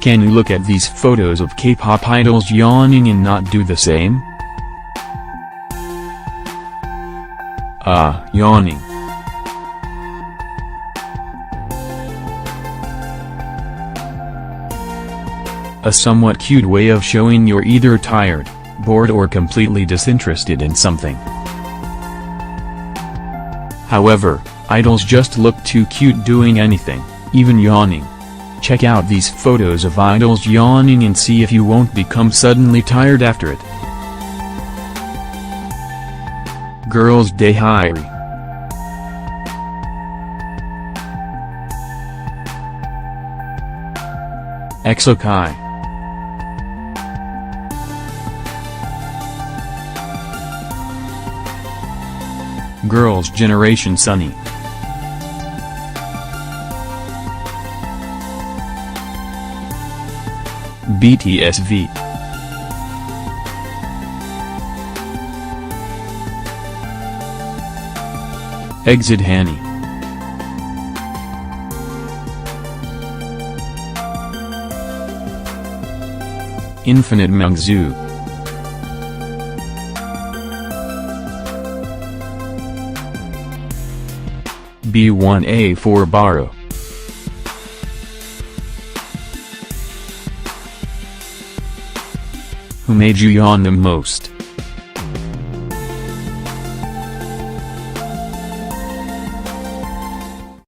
Can you look at these photos of K-pop idols yawning and not do the same? Yawning. A somewhat cute way of showing you're either tired, bored or completely disinterested in something. However, idols just look too cute doing anything, even yawning. Check out these photos of idols yawning and see if you won't become suddenly tired after it. Girls' Diary. Exokai. Girls' Generation Sunny. BTSV. Exit Hani. Infinite Mangzu. B1A4 Baro. Who made you yawn the most?